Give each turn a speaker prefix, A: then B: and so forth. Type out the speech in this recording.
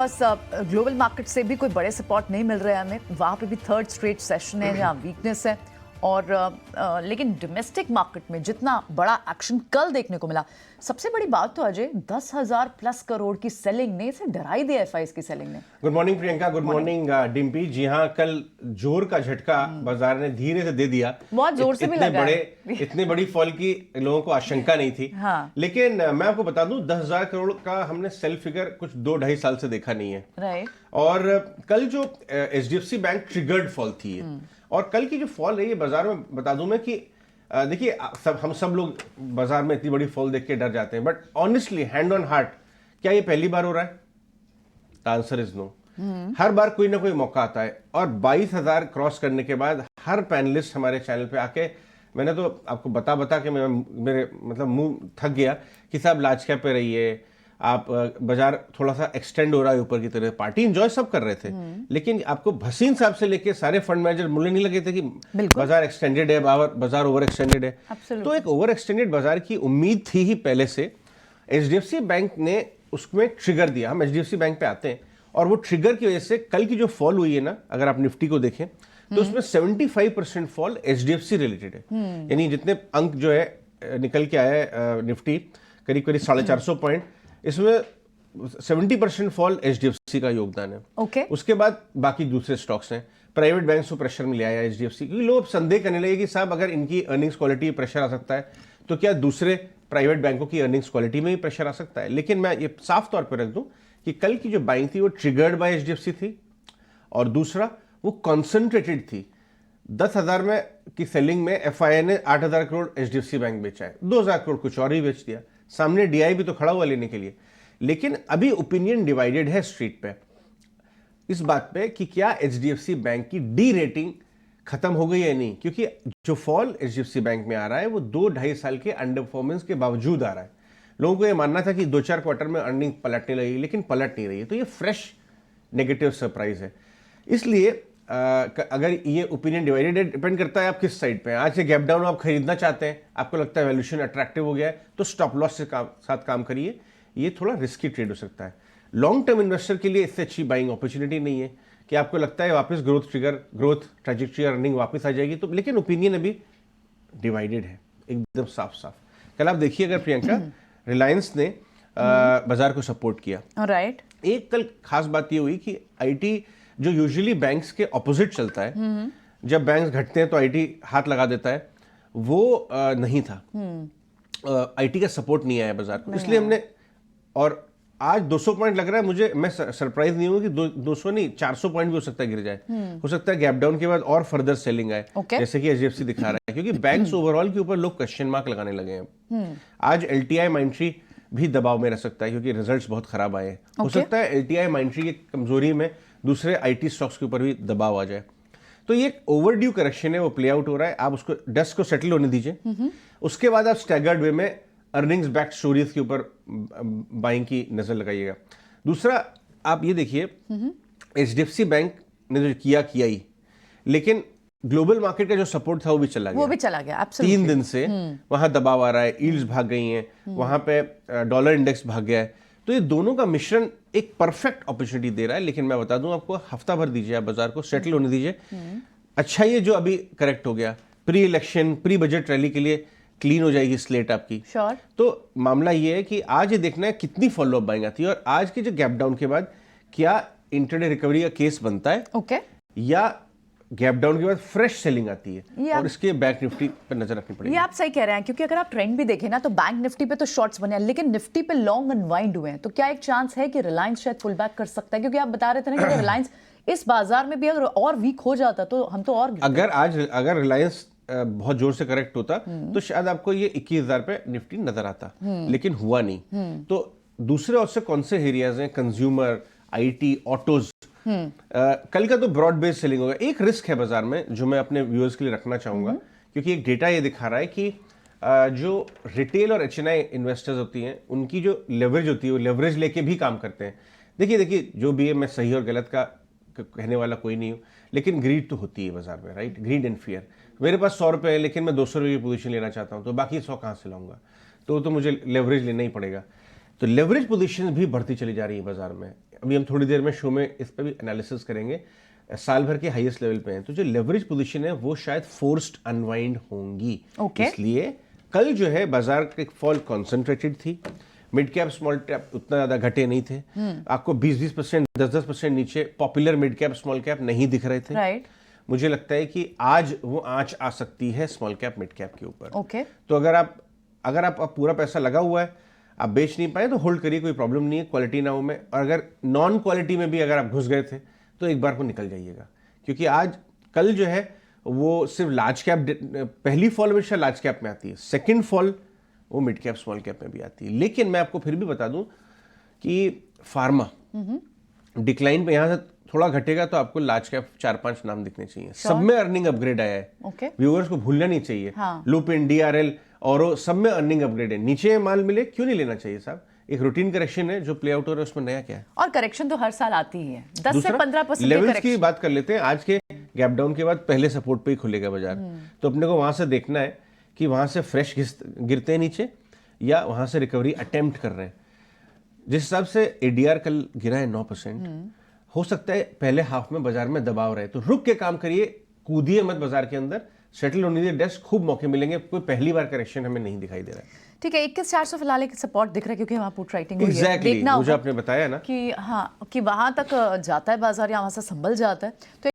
A: Global market से भी कोई बड़े सपोर्ट नहीं मिल रहे हैं हमें। वहाँ पे भी थर्ड स्ट्रेट सेशन है जहाँ वीकनेस है और लेकिन डोमेस्टिक मार्केट में जितना बड़ा एक्शन कल देखने को मिला, सबसे बड़ी बात तो अजय 10,000 प्लस करोड़ की सेलिंग ने इसे डरा ही दिया एफआईज की सेलिंग ने।
B: Good morning Priyanka, good morning Dimpy. जी हाँ, कल जोर का झटका बाजार ने धीरे से दे दिया।
A: बहुत जोर से भी लगा
B: इतने बड़ी फॉल की लोगों को आशंका नहीं थी।
A: हाँ।
B: लेकिन मैं आपको बता दूं 10,000 करोड़ का हमने सेल फिगर कुछ 2-2.5 साल से देखा नहीं है।
A: राइट।
B: और कल जो एचडीएफसी बैंक ट्रिगर्ड फॉल थी और कल की जो फॉल रही है बाजार में, बता दूं मैं कि देखिए हम सब लोग बाजार में इतनी बड़ी फॉल देख के डर जाते हैं, but honestly hand on heart क्या ये पहली बार हो रहा है? The answer is no. हर बार कोई ना कोई मौका आता है और 22,000 क्रॉस करने के बाद हर पैनलिस्ट हमारे चैनल पे आके, मैंने तो आपको बता के मेरे मतलब मुंह थक गया कि साहब लार्ज कैप पे रहिए आप, बाजार थोड़ा सा एक्सटेंड हो रहा है ऊपर की तरफ, पार्टी एंजॉय सब कर रहे थे। लेकिन आपको भसीन साहब से लेके सारे फंड मैनेजर मुझे नहीं लगे थे कि बाजार एक्सटेंडेड है, बाजार ओवर एक्सटेंडेड है। तो एक ओवर एक्सटेंडेड बाजार की उम्मीद थी ही पहले से। एचडीएफसी बैंक ने उसमें ट्रिगर दिया। हम एचडीएफसी बैंक पे आते हैं और वो ट्रिगर की वजह से कल की जो फॉल हुई है ना, अगर आप निफ्टी को देखें तो उसमें 75% फॉल एचडीएफसी रिलेटेड है। यानी जितने अंक जो है निकल के आए निफ्टी करीब 450 पॉइंट, इसमें 70% फॉल एचडीएफसी का योगदान है।
A: Okay.
B: उसके बाद बाकी दूसरे स्टॉक्स हैं। प्राइवेट बैंक को प्रेशर में ले आया एचडीएफसी, क्योंकि लोग संदेह करने लगे कि साहब अगर इनकी अर्निंग्स क्वालिटी प्रेशर आ सकता है तो क्या दूसरे प्राइवेट बैंकों की अर्निंग्स क्वालिटी में भी प्रेशर आ सकता है। लेकिन मैं ये साफ तौर पर रख दूं कि कल की जो बाइंग थी वो ट्रिगर्ड बाय एचडीएफसी थी और दूसरा वो कॉन्सेंट्रेटेड थी। 10,000 में की सेलिंग में एफआईआई ने 8,000 करोड़ एचडीएफसी बैंक बेचा है, 2,000 करोड़ कुछ और ही बेच दिया। सामने डीआई भी तो खड़ा हुआ लेने के लिए। लेकिन अभी ओपिनियन डिवाइडेड है स्ट्रीट पे इस बात पे कि क्या एचडीएफसी बैंक की डी रेटिंग खत्म हो गई है नहीं, क्योंकि जो फॉल एचडीएफसी बैंक में आ रहा है वो 2-2.5 साल के अंडर परफॉर्मेंस के बावजूद आ रहा है। लोगों को ये मानना था कि 2-4 क्वार्टर में अर्निंग पलटने लगी, लेकिन पलट नहीं रही है। तो ये फ्रेश नेगेटिव सरप्राइज है। इसलिए अगर ये ओपिनियन डिवाइडेड है, डिपेंड करता है आप किस साइड पे हैं। आज से गैप डाउन आप खरीदना चाहते हैं, आपको लगता है वैल्यूएशन अट्रैक्टिव हो गया है, तो स्टॉप लॉस से साथ काम करिए। ये थोड़ा रिस्की ट्रेड हो सकता है। लॉन्ग टर्म इन्वेस्टर के लिए इससे अच्छी बाइंग अपॉर्चुनिटी नहीं है कि आपको लगता है वापस ग्रोथ ट्रैजेक्टरी अर्निंग वापस आ जाएगी। तो लेकिन ओपिनियन अभी डिवाइडेड है, एकदम साफ साफ। कल आप देखिए अगर प्रियंका, रिलायंस ने बाजार को सपोर्ट किया।
A: राइट।
B: एक कल खास बात ये हुई कि आईटी जो यूजुअली बैंक्स के ऑपोजिट चलता है, जब बैंक्स घटते हैं तो आईटी हाथ लगा देता है, वो नहीं था। आईटी का सपोर्ट नहीं आया बाजार को, इसलिए हमने, और आज 200 पॉइंट लग रहा है मुझे, मैं सरप्राइज नहीं हूँ कि 200 नहीं 400 पॉइंट भी हो सकता है गिर जाए। हो सकता है गैप डाउन के बाद और फर्दर सेलिंग आए, जैसे कि एचडीएफसी दिखा रहा है, क्योंकि बैंक्स ओवरऑल के ऊपर लोग क्वेश्चन मार्क लगाने लगे हैं। आज एलटीआई माइंडट्री भी दबाव में रह सकता है क्योंकि रिजल्ट्स बहुत खराब आए हैं। हो सकता है एलटीआई माइंडट्री की कमजोरी में दूसरे आईटी स्टॉक्स के ऊपर भी दबाव आ जाए। तो ये एक ओवरड्यू करेक्शन है, वो प्ले आउट हो रहा है। आप उसको डस्ट को सेटल होने दीजिए, उसके बाद आप स्टैगर्ड वे में अर्निंग्स बैक्ड स्टोरीज के ऊपर बाइंग की नजर लगाइएगा। दूसरा आप ये देखिए, एचडीएफसी बैंक ने जो किया ही, लेकिन ग्लोबल मार्केट का जो सपोर्ट था वो भी चला गया। 3 दिन से वहां दबाव आ रहा है, यील्ड्स भाग गई हैं, वहां पे डॉलर इंडेक्स भाग गया है। तो ये दोनों का मिश्रण एक परफेक्ट अपॉर्चुनिटी दे रहा है। लेकिन मैं बता दूं आपको, हफ्ता भर दीजिए, आप बाजार को सेटल होने दीजिए। अच्छा, ये जो अभी करेक्ट हो गया, pre election pre budget rally के लिए क्लीन हो जाएगी स्लेट आपकी।
A: Sure.
B: तो मामला ये है कि आज ये देखना है कितनी फॉलो अप बाइंग आती है, और आज के जो गैप डाउन के बाद क्या इंटरडे रिकवरी का केस बनता है, या गैप डाउन के बाद फ्रेश सेलिंग आती है, और इसके बैंक निफ्टी पर नजर रखनी पड़ेगी।
A: ये आप सही कह रहे हैं, क्योंकि अगर आप ट्रेंड भी देखें ना तो बैंक निफ्टी पे तो शॉर्ट्स बने हैं, लेकिन निफ्टी पे लॉन्ग अनवाइंड हुए हैं। तो क्या एक चांस है कि रिलायंस शायद पुल बैक कर सकता है? क्योंकि आप बता रहे थे ना कि रिलायंस इस बाजार में भी अगर और वीक हो जाता तो हम तो और
B: अगर रिलायंस बहुत जोर से करेक्ट होता तो शायद आपको ये 21,000 पे निफ्टी नजर आता, लेकिन हुआ नहीं। तो दूसरे और से कौन से एरियाज हैं? Consumer, IT, autos. कल का तो ब्रॉड बेस्ड सेलिंग होगा। एक रिस्क है बाजार में जो मैं अपने व्यूअर्स के लिए रखना चाहूंगा, क्योंकि एक डेटा ये दिखा रहा है कि जो रिटेल और एचएनआई इन्वेस्टर्स होती हैं, उनकी जो लेवरेज होती है वो लेवरेज लेके भी काम करते हैं। देखिए जो भी है, मैं सही और गलत का कहने वाला कोई नहीं हूं, लेकिन ग्रीड तो होती है बाजार में, राइट? Grid and fear. मेरे पास 100 रुपए है, लेकिन मैं 200 रुपए की पोजीशन लेना चाहता हूं, तो बाकी 100 कहां से लाऊंगा? तो मुझे लेवरेज लेना ही पड़ेगा। तो लेवरेज पोजीशन भी बढ़ती चली जा रही है बाजार में। अभी हम थोड़ी देर में शो में इस पर भी एनालिसिस करेंगे, साल भर के हाईएस्ट लेवल पे हैं, तो जो लेवरेज पोजीशन है वो शायद फोर्स्ड अनवाइंड होंगी।
A: Okay.
B: इसलिए कल जो है बाजार की फॉल कॉन्सेंट्रेटेड थी, मिड कैप स्मॉल कैप उतना ज्यादा घटे नहीं थे, आपको 20-20%, 10-10% नीचे popular mid cap small cap नहीं दिख रहे थे।
A: राइट।
B: मुझे लगता है कि आज वो आंच आ सकती है स्मॉल कैप मिड कैप के ऊपर।
A: ओके।
B: तो अगर आप पूरा पैसा लगा हुआ है, आप बेच नहीं पाए तो होल्ड करिए, कोई प्रॉब्लम नहीं है क्वालिटी नाउ में। और अगर नॉन क्वालिटी में भी अगर आप घुस गए थे तो एक बार को निकल जाइएगा, क्योंकि आज कल जो है वो सिर्फ लार्ज कैप, पहली फॉल हमेशा लार्ज कैप में आती है, सेकंड फॉल वो मिड कैप स्मॉल कैप में भी आती है। लेकिन मैं आपको फिर भी बता दूं कि फार्मा डिक्लाइन पे यहां से थोड़ा घटेगा तो आपको लार्ज कैप 4-5 नाम दिखने चाहिए। सब में अर्निंग अपग्रेड आया है,
A: ओके।
B: व्यूअर्स को भूलना नहीं चाहिए।
A: हाँ।
B: लुपिन, डीआरएल और सब में अर्निंग अपग्रेड है। नीचे माल मिले क्यों नहीं लेना चाहिए साहब? एक रूटीन करेक्शन है जो प्ले आउट हो रहा है, उसमें नया क्या है?
A: और करेक्शन तो हर साल आती ही है, 10 से 15%
B: लेवल्स
A: करेक्शन।
B: की बात कर लेते हैं। आज के गैप डाउन के बाद पहले सपोर्ट पे ही खुलेगा बाजार, तो अपने को वहां से देखना है कि वहां से फ्रेश गिरते हैं नीचे या वहां से रिकवरी अटेम्प्ट कर रहे हैं। जिस हिसाब से एडीआर कल गिरा है 9%, हो सकता है पहले हाफ में बाजार में दबाव रहे, तो रुक के काम करिए, कूदिए मत बाजार के अंदर, सेटल होने दीजिए डेस्क, खूब मौके मिलेंगे। कोई पहली बार करेक्शन हमें नहीं दिखाई दे रहा है।
A: ठीक है, 21,400 फिलहाल एक सपोर्ट दिख रहा है, क्योंकि वहां पुट राइटिंग हुई है।
B: एग्जैक्टली,
A: देखना
B: मुझे
A: होगा
B: आपने बताया ना
A: कि हाँ, कि वहां तक जाता है बाजार या वहां से संभल जाता है, तो